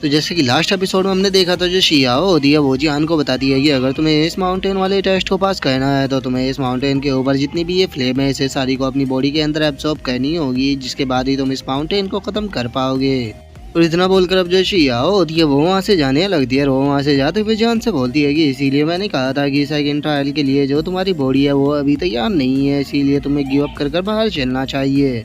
तो जैसे कि लास्ट एपिसोड में हमने देखा था, जो शियाओ होती है वो जियान को बताती है कि अगर तुम्हें इस माउंटेन वाले टेस्ट को पास करना है तो तुम्हें इस माउंटेन के ऊपर जितनी भी ये फ्लेम है इसे सारी को अपनी बॉडी के अंदर एब्सॉर्ब करनी होगी, जिसके बाद ही तुम इस माउंटेन को खत्म कर पाओगे। और इतना बोलकर अब जो शियाओ होती है वो वहाँ से जाने लगती है और वो वहाँ से जाते हुए जियान से बोलती है कि इसीलिए मैंने कहा था कि सेकंड ट्रायल के लिए जो तुम्हारी बॉडी है वो अभी तैयार नहीं है, इसीलिए तुम्हें गिव अप कर बाहर चलना चाहिए।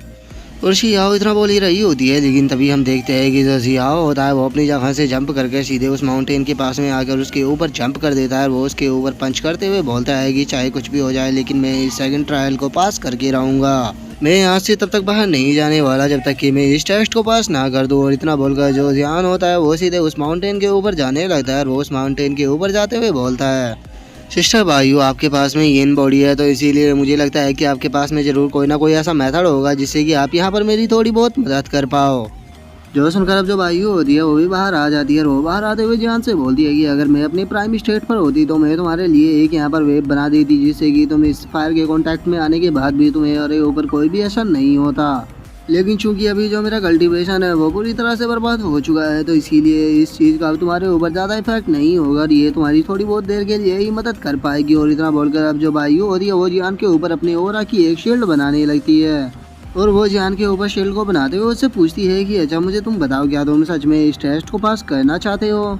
और शियाओ इतना बोल ही रही होती है, लेकिन तभी हम देखते हैं कि जो शियाओ होता है वो अपनी जगह से जंप करके सीधे उस माउंटेन के पास में आकर उसके ऊपर जंप कर देता है। वो उसके ऊपर पंच करते हुए बोलता है कि चाहे कुछ भी हो जाए लेकिन मैं इस सेकंड ट्रायल को पास करके रहूँगा। मैं यहाँ से तब तक बाहर नहीं जाने वाला जब तक कि मैं इस टेस्ट को पास ना कर दूँ। और इतना बोलकर जो जियान होता है वो सीधे उस माउंटेन के ऊपर जाने लगता है और वो उस माउंटेन के ऊपर जाते हुए बोलता है, सिस्टर भाइयों आपके पास में येन बॉडी है तो इसीलिए मुझे लगता है कि आपके पास में ज़रूर कोई ना कोई ऐसा मेथड होगा जिससे कि आप यहाँ पर मेरी थोड़ी बहुत मदद कर पाओ। जो सुनकर अब जो भाइयों होती है वो भी बाहर आ जाती है और वो बाहर आते हुए जान से बोलती है कि अगर मैं अपने प्राइम स्टेट पर होती तो मैं तुम्हारे लिए एक यहाँ पर वेब बना देती जिससे कि तुम इस फायर के कांटेक्ट में आने के बाद भी तुम्हारे ऊपर कोई भी असर नहीं होता। लेकिन चूंकि अभी जो मेरा कल्टीवेशन है वो पूरी तरह से बर्बाद हो चुका है तो इसीलिए इस चीज़ का अब तुम्हारे ऊपर ज़्यादा इफेक्ट नहीं होगा और ये तुम्हारी थोड़ी बहुत देर के लिए ही मदद कर पाएगी। और इतना बोलकर अब जो भाइयों होती है वो जियान के ऊपर अपने ओरा की एक शील्ड बनाने लगती है और वो जियान के ऊपर शील्ड को बनाते हुए उससे पूछती है कि अच्छा मुझे तुम बताओ क्या तुम सच में इस टेस्ट को पास करना चाहते हो।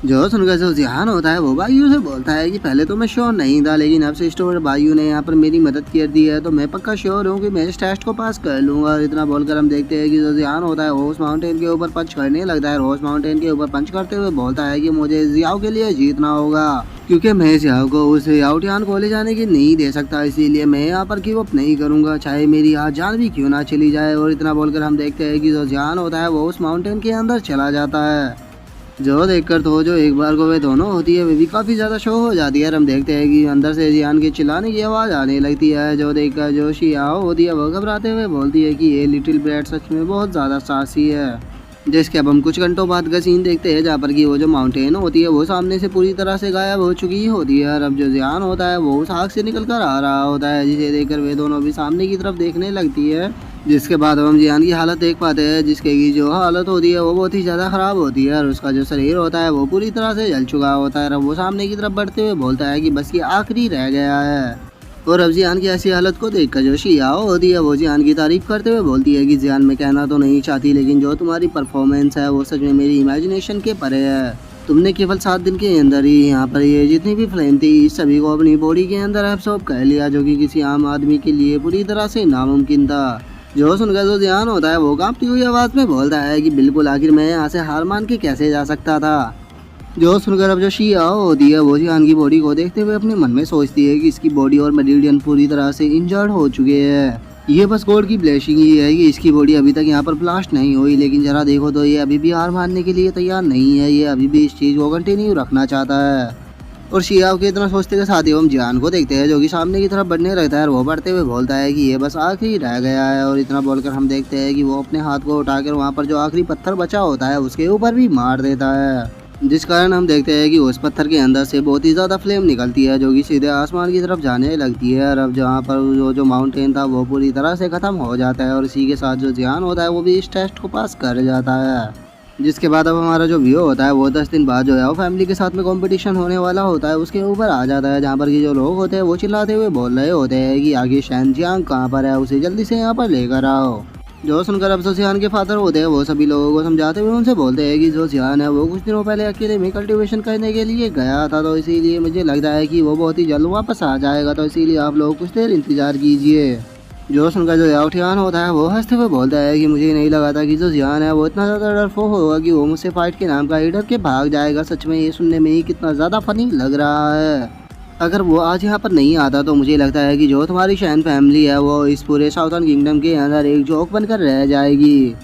जो सुनकर जो जियान होता है वो भाइयों से बोलता है कि पहले तो मैं श्योर नहीं था लेकिन अब सिस्टर भाइयों ने यहाँ पर मेरी मदद कर दी है तो मैं पक्का श्योर हूँ कि मैं इस टेस्ट को पास कर लूँगा। और इतना बोलकर हम देखते हैं कि जो जियान होता है वो उस माउंटेन के ऊपर पंच करने लगता है और उस माउंटेन के ऊपर पंच करते हुए बोलता है कि मुझे जियाओ के लिए जीतना होगा क्योंकि मैं जियाओ को उस याओटियान कॉलेज जाने की नहीं दे सकता, इसीलिए मैं यहाँ पर गिव अप नहीं करूँगा चाहे मेरी आज जान भी क्यों ना चली जाए। और इतना बोलकर हम देखते हैं कि जो जियान होता है वो उस माउंटेन के अंदर चला जाता है। जो देखकर तो जो एक बार को वे दोनों होती है वे भी काफ़ी ज़्यादा शो हो जाती है और हम देखते हैं कि अंदर से जियान के चिल्लाने की आवाज़ आने लगती है। जो देखकर जो शियाओ होती है वो घबराते हुए बोलती है कि ये लिटिल ब्रैट सच में बहुत ज़्यादा साहसी है। जिसके अब हम कुछ घंटों बाद का सीन देखते हैं जहाँ पर कि वो जो माउंटेन होती है वो सामने से पूरी तरह से गायब हो चुकी होती है और अब जो जियान होता है वो उस आग से निकल कर आ रहा होता है, जिसे देखकर वे दोनों भी सामने की तरफ देखने लगती है। जिसके बाद हम जियान की हालत देख पाते हैं जिसके की जो हालत होती है वो बहुत ही ज़्यादा ख़राब होती है और उसका जो शरीर होता है वो पूरी तरह से जल चुका होता है और वो सामने की तरफ बढ़ते हुए बोलता है कि बस ये आखिरी रह गया है। और अब जियान की ऐसी हालत को देखकर जो शियाओ होती है वो जियान की तारीफ करते हुए बोलती है कि जियान मैं कहना तो नहीं चाहती लेकिन जो तुम्हारी परफॉर्मेंस है वो सच में मेरी इमेजिनेशन के परे है। तुमने केवल 7 दिन के अंदर ही यहाँ पर ये जितनी भी फ्लेम थी इस सभी को अपनी बॉडी के अंदर एब्सॉर्ब कर लिया, जो कि किसी आम आदमी के लिए पूरी तरह से नामुमकिन था। जो सुनकर जो जियान होता है वो कांपती हुई आवाज़ में बोलता है कि बिल्कुल आखिर मैं यहाँ से हार मान के कैसे जा सकता था। जो सुनकर अब जो शियाओ होती है वो जियान की बॉडी को देखते हुए अपने मन में सोचती है कि इसकी बॉडी और मेडिडियन पूरी तरह से इंजर्ड हो चुके हैं। ये बस गॉड की ब्लेसिंग ही है कि इसकी बॉडी अभी तक यहाँ पर ब्लास्ट नहीं हुई, लेकिन जरा देखो तो ये अभी भी हार मानने के लिए तैयार नहीं है, ये अभी भी इस चीज़ को कंटिन्यू रखना चाहता है। और शियाओ के इतना सोचते के साथ ही हम जियान को देखते हैं जो कि सामने की तरफ बढ़ने लगता है और वो बढ़ते हुए बोलता है कि ये बस आखिरी रह गया है। और इतना बोलकर हम देखते हैं कि वो अपने हाथ को उठाकर वहाँ पर जो आखिरी पत्थर बचा होता है उसके ऊपर भी मार देता है, जिस कारण हम देखते हैं कि उस पत्थर के अंदर से बहुत ही ज़्यादा फ्लेम निकलती है जो कि सीधे आसमान की तरफ जाने लगती है। और अब जहाँ पर जो माउंटेन था वो पूरी तरह से ख़त्म हो जाता है और इसी के साथ जो जियान होता है वो भी इस टेस्ट को पास कर जाता है। जिसके बाद अब हमारा जो व्यू होता है वो 10 दिन बाद जो है वो फैमिली के साथ में कंपटीशन होने वाला होता है उसके ऊपर आ जाता है, जहाँ पर कि जो लोग होते हैं वो चिल्लाते हुए बोल रहे होते हैं कि आगे शैनजियांग कहाँ पर है, उसे जल्दी से यहाँ पर लेकर आओ। जो सुनकर अब जो जियान के फादर होते हैं वो सभी लोगों को समझाते हुए उनसे बोलते हैं कि जो जियान है वो कुछ दिनों पहले अकेले में कल्टीवेशन करने के लिए गया था, तो इसीलिए मुझे लगता है कि वो बहुत ही जल्द वापस आ जाएगा, तो इसीलिए आप लोग कुछ देर इंतजार कीजिए। जो सुनकर जो याओटियान होता है वो हंसते हुए बोलता है कि मुझे नहीं लगा था कि जो जियान है वो इतना ज़्यादा डरपोक होगा कि वो मुझसे फाइट के नाम का ही डर के भाग जाएगा। सच में ये सुनने में ही कितना ज़्यादा फनी लग रहा है। अगर वो आज यहाँ पर नहीं आता तो मुझे लगता है कि जो तुम्हारी शैन फैमिली है वो इस पूरे साउथर्न किंगडम के अंदर एक जोक बनकर रह जाएगी।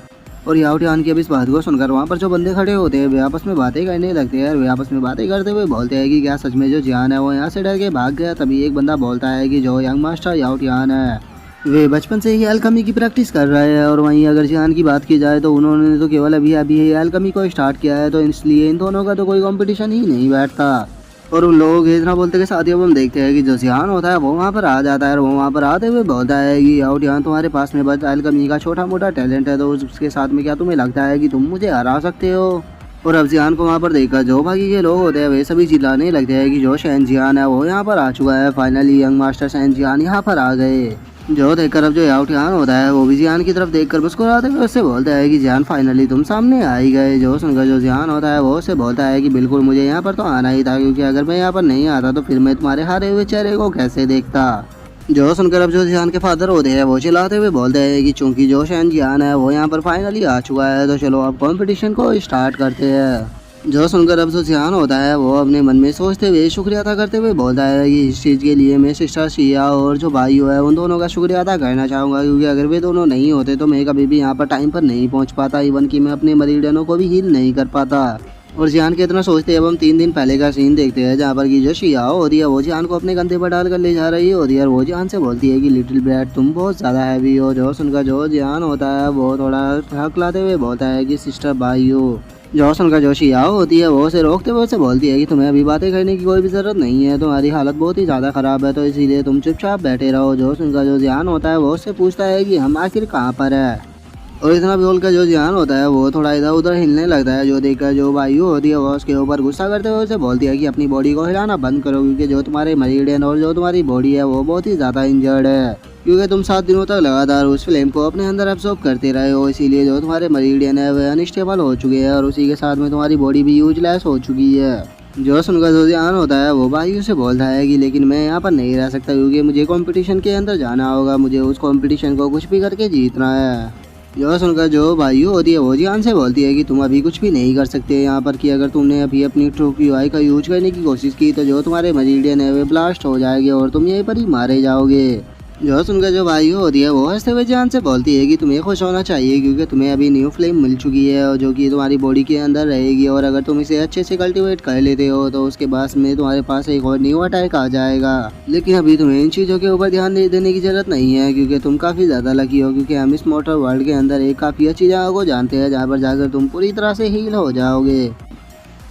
और याओटियान की अब इस बात को सुनकर वहाँ पर जो बंदे खड़े होते हैं वे आपस में बातें करने लगते हैं और वे आपस में बातें करते हुए बोलते हैं कि क्या सच में जो जियान है वो यहाँ से डर के भाग गया। तभी एक बंदा बोलता है कि जो यंग मास्टर याओटियान है वे बचपन से ही एल्केमी की प्रैक्टिस कर रहे हैं, और वहीं अगर जियान की बात की जाए तो उन्होंने तो केवल अभी अभी एल्केमी को स्टार्ट किया है, तो इसलिए इन दोनों का तो कोई कंपटीशन ही नहीं बैठता। और उन लोगों के इतना बोलते के साथ ही अब हम देखते हैं कि जो जियान होता है वो वहाँ पर आ जाता है और वो वहाँ पर आते हुए बोलता है कि याओटियान तुम्हारे पास में बस एल्केमी का छोटा मोटा टैलेंट है, तो उसके साथ में क्या तुम्हें लगता है कि तुम मुझे हरा सकते हो। और अब जियान को वहाँ पर देखकर जो बाकी के लोग होते हैं वे सभी चिल्लाने लगते हैं कि जो शहन जियान है वो यहाँ पर आ चुका है। फाइनली यंग मास्टर शहन जियान यहाँ पर आ गए। जो देखकर अब जो याओटियान होता है वो भी जियान की तरफ देखकर मुस्कुराते हुए उससे बोलता है कि जियान फाइनली तुम सामने आ ही गए। जो सुनकर जो जियान होता है वो उससे बोलता है कि बिल्कुल मुझे यहाँ पर तो आना ही था, क्योंकि अगर मैं यहाँ पर नहीं आता तो फिर मैं तुम्हारे हारे हुए चेहरे को कैसे देखता। जो सुनकर अब जो जियान के फादर होते हैं वो चिल्लाते हुए बोलते हैं कि चूंकि जो शहन जियान है वो यहाँ पर फाइनली आ चुका है तो चलो अब कंपटीशन को स्टार्ट करते हैं। जो सुनकर अब जो जियान होता है वो अपने मन में सोचते हुए शुक्रिया अदा करते हुए बोलता है कि इस चीज़ के लिए मैं सिस्टर शिया और जो भाई है उन दोनों का शुक्रिया अदा करना चाहूँगा, क्योंकि अगर वे दोनों नहीं होते तो मैं कभी भी यहाँ पर टाइम पर नहीं पहुँच पाता, इवन कि मैं अपने मरीडनों को भी हील नहीं कर पाता। और जियान के इतना सोचते हैं अब हम 3 दिन पहले का सीन देखते हैं, जहाँ पर की जो शिया होती है वो जियान को अपने कंधे पर डाल कर ले जा रही होती है और वो जियान से बोलती है कि लिटिल ब्रैट तुम बहुत ज़्यादा हैवी हो। जो सुनकर जो जियान होता है वो थोड़ा हकलाते हुए बोलता है कि सिस्टर भाई हो। जो सुनकर जो शिया होती है वो उसे रोकते हुए उसे बोलती है कि तुम्हें अभी बातें करने की कोई भी ज़रूरत नहीं है, तुम्हारी हालत बहुत ही ज़्यादा ख़राब है तो इसीलिए तुम चुपचाप बैठे रहो। जो सुनकर जो जियान होता है वो उससे पूछता है कि हम आखिर कहाँ पर है। और इतना बोलकर जो जियान होता है वो थोड़ा इधर उधर हिलने लगता है। जो देखकर जो वायु होती है वो उसके ऊपर गुस्सा करते हुए उसे बोलती है कि अपनी बॉडी को हिलाना बंद करो, क्योंकि जो तुम्हारे मरीडियन और जो तुम्हारी बॉडी है वो बहुत ही ज़्यादा इंजर्ड है, क्योंकि तुम 7 दिनों तक लगातार उस फ्लेम को अपने अंदर एब्जॉर्ब करते रहे हो। इसीलिए जो तुम्हारे मरीडियन है वे अनस्टेबल हो चुके हैं और उसी के साथ में तुम्हारी बॉडी भी यूजलेस हो चुकी है। जो सुनकर जो जियान होता है वो भाई से बोलता है कि लेकिन मैं यहाँ पर नहीं रह सकता, क्योंकि मुझे कंपटीशन के अंदर जाना होगा, मुझे उस कंपटीशन को कुछ भी करके जीतना है। जो सुनकर जो भाई होती है वो जियान से बोलती है कि तुम अभी कुछ भी नहीं कर सकते यहाँ पर, कि अगर तुमने अभी अपनी ट्रू क्यूआई का यूज करने की कोशिश की तो जो तुम्हारे मरीडियन है वे ब्लास्ट हो जाएंगे और तुम यहीं पर ही मारे जाओगे। जो सुनकर जो भाई होती है वो हंसते हुए जियान से बोलती है कि तुम्हें खुश होना चाहिए, क्योंकि तुम्हें अभी न्यू फ्लेम मिल चुकी है और जो कि तुम्हारी बॉडी के अंदर रहेगी, और अगर तुम इसे अच्छे से कल्टीवेट कर लेते हो तो उसके बाद में तुम्हारे पास एक और न्यू अटैक आ जाएगा। लेकिन अभी तुम्हें इन चीज़ों के ऊपर ध्यान देने की जरूरत नहीं है, क्योंकि तुम काफ़ी ज़्यादा लकी हो, क्योंकि हम इस मोटर वर्ल्ड के अंदर एक काफ़ी अच्छी जगह को जानते हैं जहाँ पर जाकर तुम पूरी तरह से हील हो जाओगे।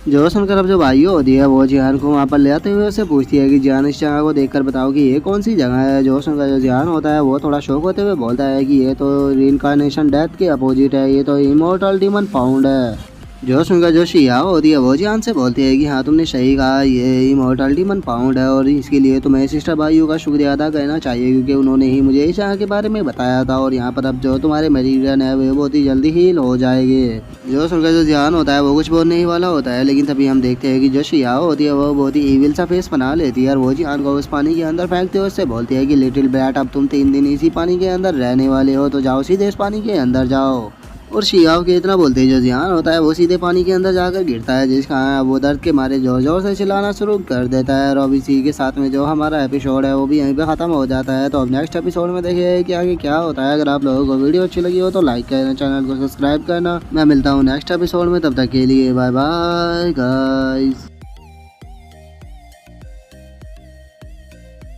जो सुनकर अब जो भाई होती है वो जियान को वहाँ पर ले आते हुए उससे पूछती है कि जियान इस जगह को देखकर बताओ कि ये कौन सी जगह है। जो सुनकर जो जियान होता है वो थोड़ा शौक होते हुए बोलता है कि ये तो रीइंकार्नेशन डेथ के अपोजिट है, ये तो इमॉर्टल डीमन पाउंड है। जो सुनकर जो शिया होती है वो जियान से बोलती है कि हाँ तुमने सही कहा, ये इमॉर्टल डीमन पाउंड है और इसके लिए तुम्हें सिस्टर भाइयों का शुक्रिया अदा करना चाहिए, क्योंकि उन्होंने ही मुझे इस जगह के बारे में बताया था और यहाँ पर अब जो तुम्हारे मरीडियन है वे बहुत ही जल्दी हील हो जाएंगे। जो सुनकर जो जियान होता है वो कुछ बोलने ही वाला होता है, लेकिन तभी हम देखते हैं कि जो शिया होती है वो बहुत ही इविल सा फेस बना लेती है और वो जियान को उस पानी के अंदर फेंकते हुए उससे बोलती है कि लिटिल ब्रैट अब तुम 3 दिन इसी पानी के अंदर रहने वाले हो, तो जाओ सीधे इस पानी के अंदर जाओ। और शियाओ के इतना बोलते हैं जो जियान होता है वो सीधे पानी के अंदर जाकर गिरता है, जिसका वो दर्द के मारे जोर जोर से चिल्लाना शुरू कर देता है। और अब इसी के साथ में जो हमारा एपिसोड है वो भी यहीं पे ख़त्म हो जाता है। तो अब नेक्स्ट एपिसोड में देखिए कि आगे क्या होता है। अगर आप लोगों को वीडियो अच्छी लगी हो तो लाइक करना, चैनल को सब्सक्राइब करना। मैं मिलता हूँ नेक्स्ट एपिसोड में, तब तक के लिए बाय बाय गाइस।